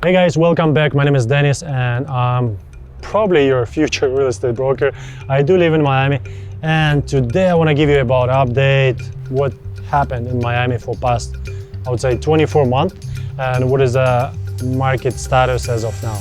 Hey guys, welcome back. My name is Denis and I'm probably your future real estate broker. I do live in Miami and today I want to give you about update what happened in Miami for past, I would say 24 months and what is the market status as of now.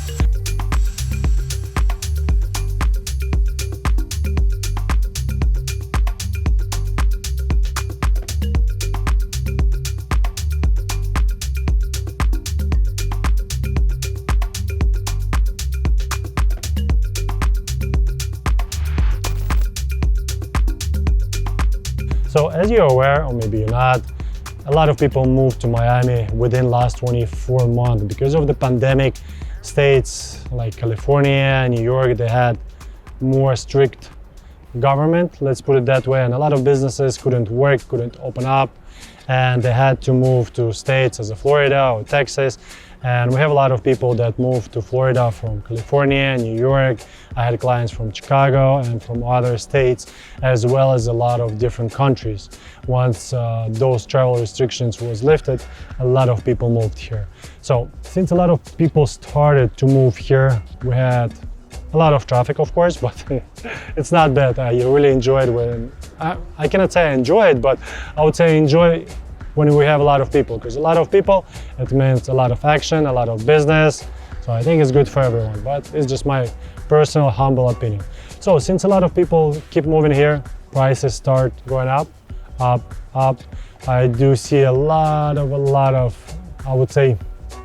So as you're aware, or maybe you're not, a lot of people moved to Miami within last 24 months because of the pandemic. States like California, New York, they had more strict government, let's put it that way, and a lot of businesses couldn't work, couldn't open up, and they had to move to states as Florida or Texas. And we have a lot of people that moved to Florida from California, New York. I had clients from Chicago and from other states, as well as a lot of different countries. Once those travel restrictions was lifted, a lot of people moved here. So since a lot of people started to move here, we had a lot of traffic, of course, but it's not bad. I really enjoyed when, I cannot say I enjoy it, but I would say enjoy when we have a lot of people, because a lot of people, it means a lot of action, a lot of business. So I think it's good for everyone, but it's just my personal humble opinion. So since a lot of people keep moving here, prices start going up. I do see a lot of, I would say,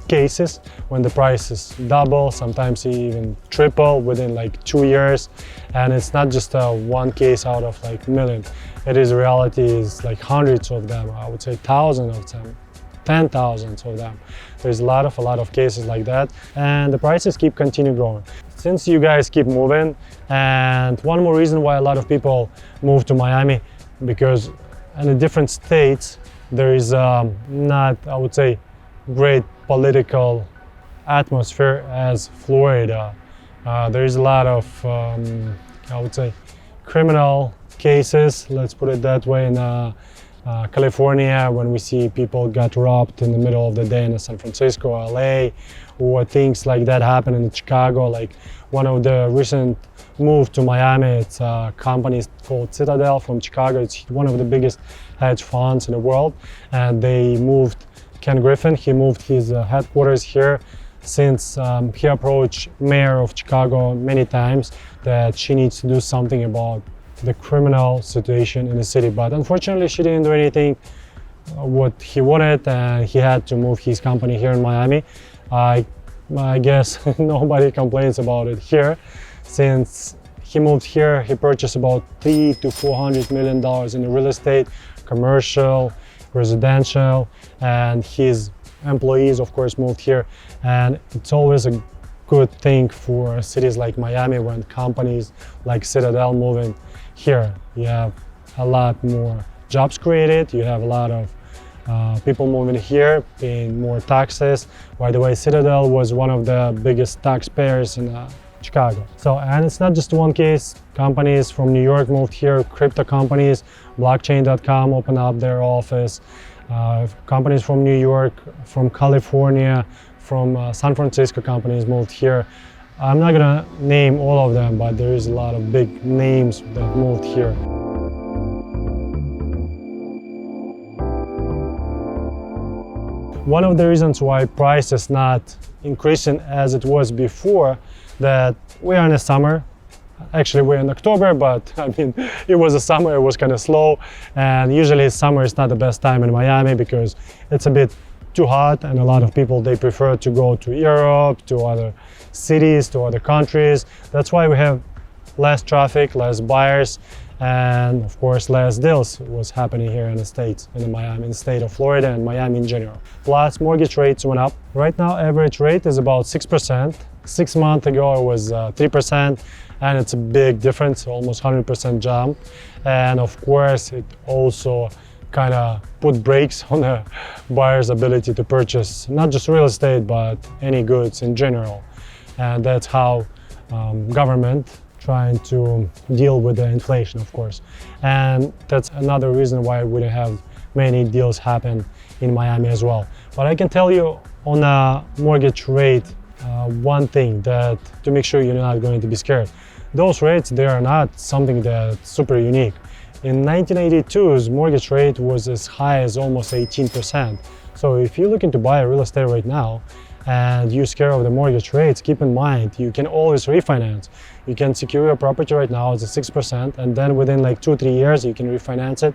cases when the prices double, sometimes even triple within like 2 years. And it's not just one case out of like million. It is reality is like hundreds of them, I would say thousands of them, 10,000s of them. There's a lot of cases like that, and the prices continue growing. Since you guys keep moving, and one more reason why a lot of people move to Miami, because in the different states there is not, I would say, great political atmosphere as Florida. There is a lot of, I would say, criminal cases, let's put it that way, in California, when we see people got robbed in the middle of the day in San Francisco, LA, or things like that happen in Chicago. Like one of the recent move to Miami, it's a company called Citadel from Chicago. It's one of the biggest hedge funds in the world, and they moved Ken Griffin. He moved his headquarters here since he approached mayor of Chicago many times that she needs to do something about the criminal situation in the city. But unfortunately, she didn't do anything what he wanted, and he had to move his company here in Miami. I guess nobody complains about it here. Since he moved here, he purchased about $300 to $400 million in the real estate, commercial, residential, and his employees, of course, moved here. And it's always a good thing for cities like Miami when companies like Citadel moving here. You have a lot more jobs created, you have a lot of people moving here, paying more taxes. By the way, Citadel was one of the biggest taxpayers in Chicago. So, and it's not just one case. Companies from New York moved here, crypto companies, blockchain.com opened up their office. Companies from New York, from California, from San Francisco companies moved here. I'm not gonna name all of them, but there is a lot of big names that moved here. One of the reasons why price is not increasing as it was before, that we are in the summer. Actually, we're in October, but I mean, it was a summer, it was kind of slow. And usually summer is not the best time in Miami because it's a bit too hot, and a lot of people, they prefer to go to Europe, to other cities, to other countries. That's why we have less traffic, less buyers, and of course less deals was happening here in the States, in Miami, in the state of Florida and Miami in general. Plus mortgage rates went up. Right now average rate is about 6%. 6 months ago it was 3%, and it's a big difference, almost 100% jump. And of course it also kind of put brakes on the buyer's ability to purchase not just real estate but any goods in general. And that's how government trying to deal with the inflation, of course. And that's another reason why we don't have many deals happen in Miami as well. But I can tell you on a mortgage rate, one thing that to make sure you're not going to be scared. Those rates, they are not something that's super unique. In 1982's mortgage rate was as high as almost 18%. So if you're looking to buy a real estate right now and you're scared of the mortgage rates, keep in mind you can always refinance. You can secure your property right now as a 6%, and then within like 2-3 years you can refinance it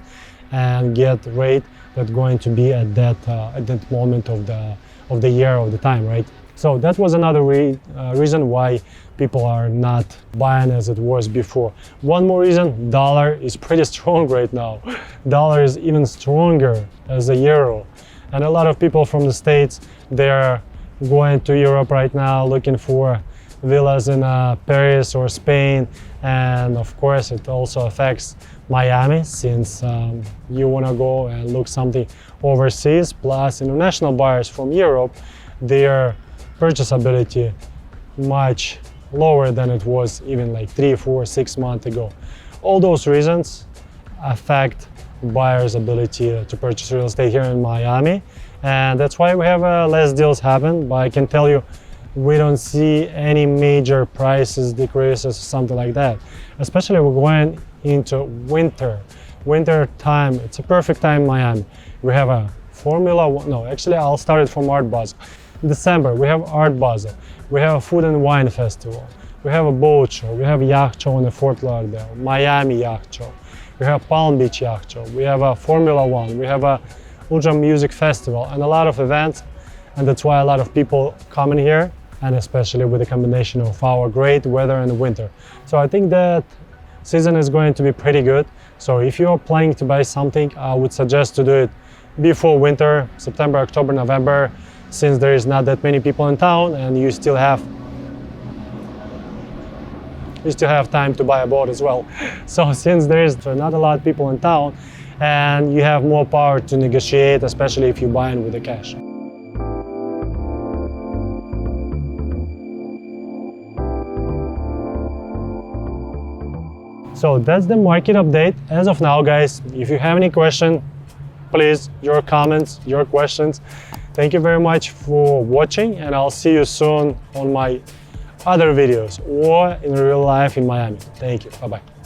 and get rate that's going to be at that moment of the year, of the time, right? So that was another reason why people are not buying as it was before. One more reason, dollar is pretty strong right now. Dollar is even stronger as a euro. And a lot of people from the States, they're going to Europe right now looking for villas in Paris or Spain. And of course, it also affects Miami, since you want to go and look something overseas. Plus, international buyers from Europe, their purchase ability much lower than it was even like 3, 4, 6 months ago. All those reasons affect buyers' ability to purchase real estate here in Miami, and that's why we have less deals happen. But I can tell you, we don't see any major prices decreases, something like that. Especially we're going into winter time. It's a perfect time in Miami. We have a Formula One. No, actually, I'll start it from Art Basel. In December, we have Art Basel. We have a Food and Wine Festival. We have a boat show. We have a yacht show in the Fort Lauderdale, Miami Yacht Show. We have Palm Beach Yacht Show. We have a Formula One. We have a Ultra Music Festival and a lot of events. And that's why a lot of people come in here, and especially with the combination of our great weather in the winter. So I think that season is going to be pretty good. So if you're planning to buy something, I would suggest to do it before winter, September, October, November, since there is not that many people in town and you still have time to buy a boat as well. So since there is not a lot of people in town, and you have more power to negotiate, especially if you're buying with the cash. So that's the market update as of now, guys. If you have any question, please, your comments, your questions. Thank you very much for watching, and I'll see you soon on my other videos or in real life in Miami. Thank you. Bye-bye.